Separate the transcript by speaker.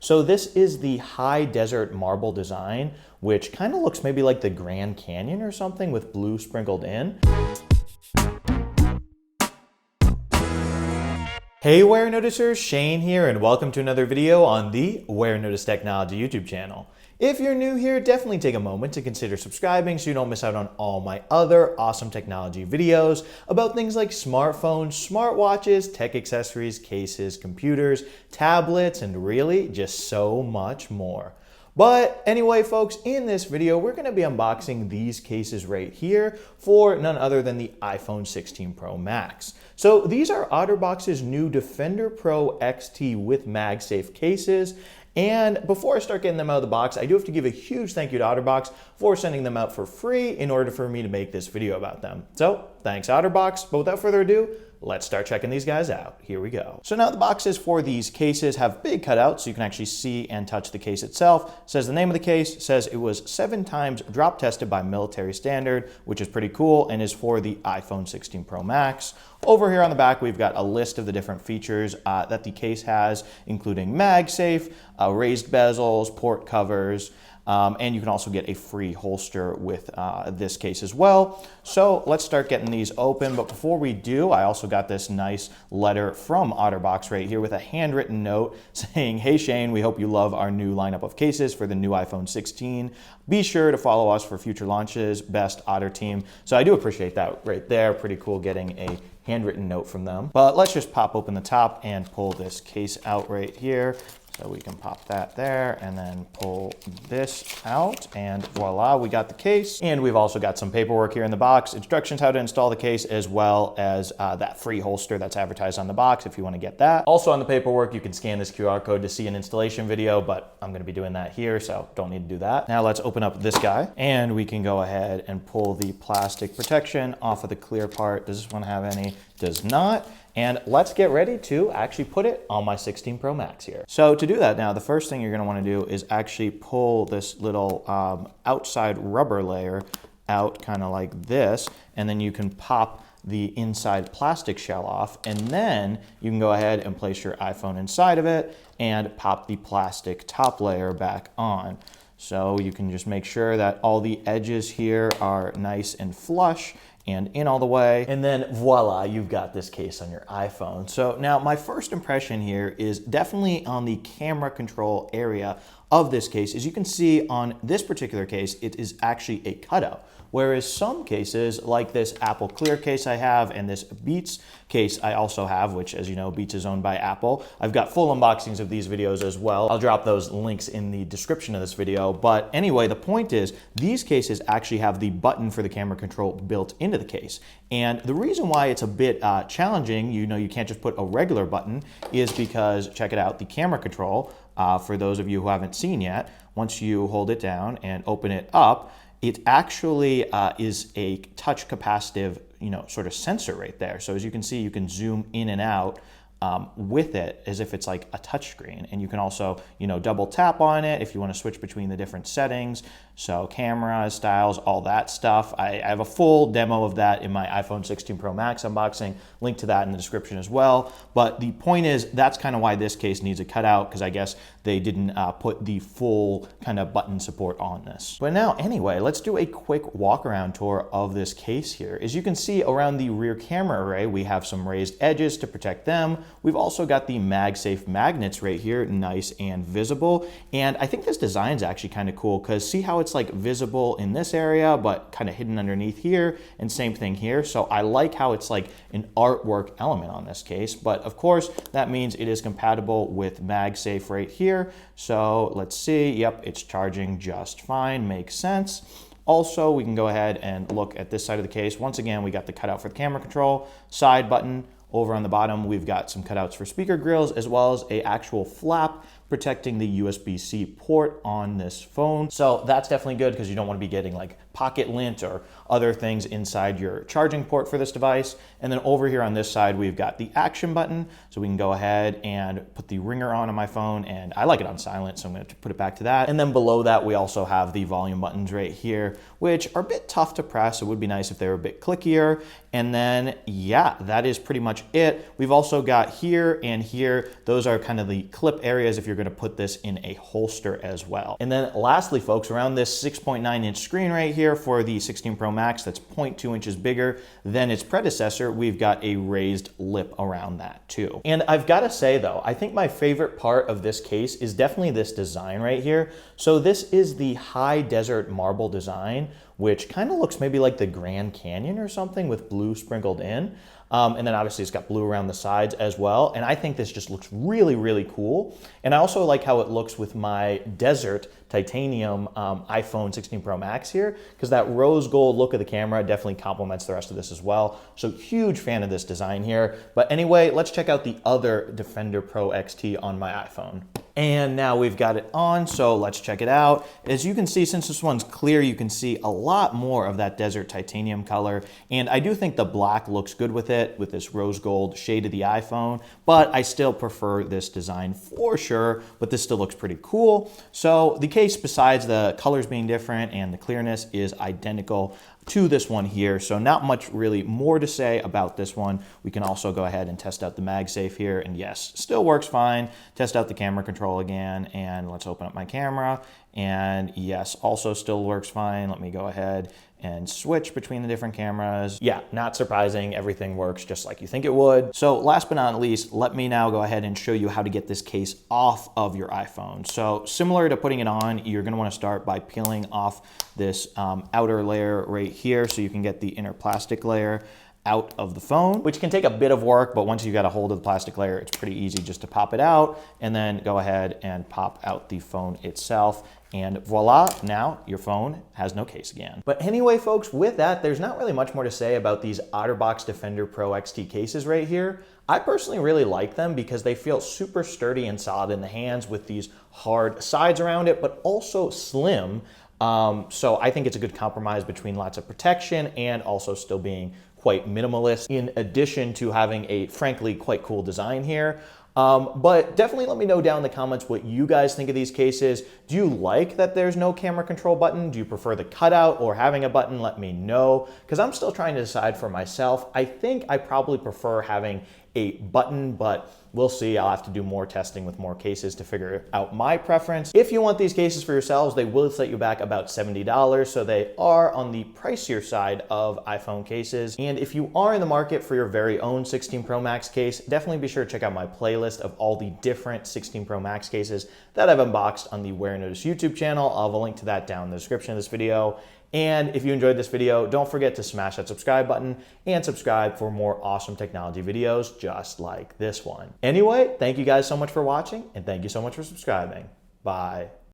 Speaker 1: So this is the high desert marble design, which kind of looks maybe like the Grand Canyon or something with blue sprinkled in. Hey Warenoticers, Shane here, and welcome to another video on the Warenotice Technology YouTube channel. If you're new here, definitely take a moment to consider subscribing so you don't miss out on all my other awesome technology videos about things like smartphones, smartwatches, tech accessories, cases, computers, tablets, and really just so much more. But anyway, folks, in this video, we're going to be unboxing these cases right here for none other than the iPhone 16 Pro Max. So these are OtterBox's new Defender Pro XT with MagSafe cases. And before I start getting them out of the box, I do have to give a huge thank you to OtterBox for sending them out for free in order for me to make this video about them. So thanks OtterBox, but without further ado, let's start checking these guys out. Here we go. So now the boxes for these cases have big cutouts so you can actually see and touch the case itself. It says the name of the case, says it was 7 times drop tested by military standard, which is pretty cool and is for the iPhone 16 Pro Max. Over here on the back, we've got a list of the different features that the case has, including MagSafe, raised bezels, port covers, and you can also get a free holster with this case as well. So let's start getting these open. But before we do, I also got this nice letter from OtterBox right here with a handwritten note saying, "Hey Shane, we hope you love our new lineup of cases for the new iPhone 16. Be sure to follow us for future launches. Best Otter team." So I do appreciate that right there. Pretty cool getting a handwritten note from them. But let's just pop open the top and pull this case out right here. So we can pop that there and then pull this out, and voila, we got the case. And we've also got some paperwork here in the box, instructions how to install the case, as well as that free holster that's advertised on the box if you want to get that. Also on the paperwork, you can scan this QR code to see an installation video, but I'm going to be doing that here, so don't need to do that. Now let's open up this guy, and we can go ahead and pull the plastic protection off of the clear part. Does this one have any? Does not. And let's get ready to actually put it on my 16 Pro Max here. So to do that now, the first thing you're gonna wanna do is actually pull this little outside rubber layer out kind of like this, and then you can pop the inside plastic shell off, and then you can go ahead and place your iPhone inside of it and pop the plastic top layer back on. So you can just make sure that all the edges here are nice and flush and in all the way, and then voila, you've got this case on your iPhone. So now my first impression here is definitely on the camera control area of this case. As you can see on this particular case, it is actually a cutout. Whereas some cases, like this Apple Clear case I have and this Beats case I also have, which as you know, Beats is owned by Apple. I've got full unboxings of these videos as well. I'll drop those links in the description of this video. But anyway, the point is these cases actually have the button for the camera control built into the case. And the reason why it's a bit challenging, you can't just put a regular button, is because, check it out, the camera control, for those of you who haven't seen yet, once you hold it down and open it up, it actually is a touch capacitive, sort of sensor right there. So as you can see, you can zoom in and out with it as if it's like a touch screen. And you can also, double tap on it if you want to switch between the different settings. So cameras, styles, all that stuff. I have a full demo of that in my iPhone 16 Pro Max unboxing. Link to that in the description as well. But the point is, that's kind of why this case needs a cutout, because I guess they didn't put the full kind of button support on this. But now, anyway, let's do a quick walk around tour of this case here. As you can see around the rear camera array, we have some raised edges to protect them. We've also got the MagSafe magnets right here, nice and visible. And I think this design is actually kind of cool, because see how it's like visible in this area, but kind of hidden underneath here, and same thing here. So I like how it's like an artwork element on this case. But of course, that means it is compatible with MagSafe right here. So let's see, yep, it's charging just fine, makes sense. Also, we can go ahead and look at this side of the case. Once again, we got the cutout for the camera control, side button. Over on the bottom, we've got some cutouts for speaker grills, as well as a actual flap protecting the USB-C port on this phone. So that's definitely good, because you don't want to be getting like pocket lint or other things inside your charging port for this device. And then over here on this side, we've got the action button. So we can go ahead and put the ringer on my phone, and I like it on silent, so I'm going to put it back to that. And then below that, we also have the volume buttons right here, which are a bit tough to press. It would be nice if they were a bit clickier. And then, yeah, that is pretty much it. We've also got here and here. Those are kind of the clip areas if you're going to put this in a holster as well. And then lastly, folks, around this 6.9-inch screen right here for the 16 Pro Max, that's 0.2 inches bigger than its predecessor, we've got a raised lip around that too. And I've got to say though, I think my favorite part of this case is definitely this design right here. So this is the high desert marble design, which kind of looks maybe like the Grand Canyon or something with blue sprinkled in. And then obviously it's got blue around the sides as well. And I think this just looks really, really cool. And I also like how it looks with my desert titanium iPhone 16 Pro Max here, because that rose gold look of the camera definitely complements the rest of this as well. So huge fan of this design here. But anyway, let's check out the other Defender Pro XT on my iPhone. And now we've got it on, so let's check it out. As you can see, since this one's clear, you can see a lot more of that desert titanium color. And I do think the black looks good with it, with this rose gold shade of the iPhone, but I still prefer this design for sure, but this still looks pretty cool. So the case, besides the colors being different and the clearness, is identical to this one here. So not much really more to say about this one. We can also go ahead and test out the MagSafe here, and yes, still works fine. Test out the camera control again, and let's open up my camera, and yes, also still works fine. Let me go ahead and switch between the different cameras. Yeah, not surprising, everything works just like you think it would. So last but not least, let me now go ahead and show you how to get this case off of your iPhone. So similar to putting it on, you're gonna wanna start by peeling off this outer layer right here so you can get the inner plastic layer out of the phone, which can take a bit of work, but once you got a hold of the plastic layer, it's pretty easy just to pop it out and then go ahead and pop out the phone itself. And voila, now your phone has no case again. But anyway, folks, with that, there's not really much more to say about these OtterBox Defender Pro XT cases right here. I personally really like them because they feel super sturdy and solid in the hands with these hard sides around it, but also slim. So I think it's a good compromise between lots of protection and also still being quite minimalist, in addition to having a frankly quite cool design here. But definitely let me know down in the comments what you guys think of these cases. Do you like that there's no camera control button? Do you prefer the cutout or having a button? Let me know, because I'm still trying to decide for myself. I think I probably prefer having a button, but we'll see. I'll have to do more testing with more cases to figure out my preference. If you want these cases for yourselves, they will set you back about $70, so they are on the pricier side of iPhone cases. And if you are in the market for your very own 16 Pro Max case, definitely be sure to check out my playlist of all the different 16 Pro Max cases that I've unboxed on the Warenotice YouTube channel. I'll have a link to that down in the description of this video. And if you enjoyed this video, don't forget to smash that subscribe button and subscribe for more awesome technology videos just like this one. Anyway, thank you guys so much for watching, and thank you so much for subscribing. Bye.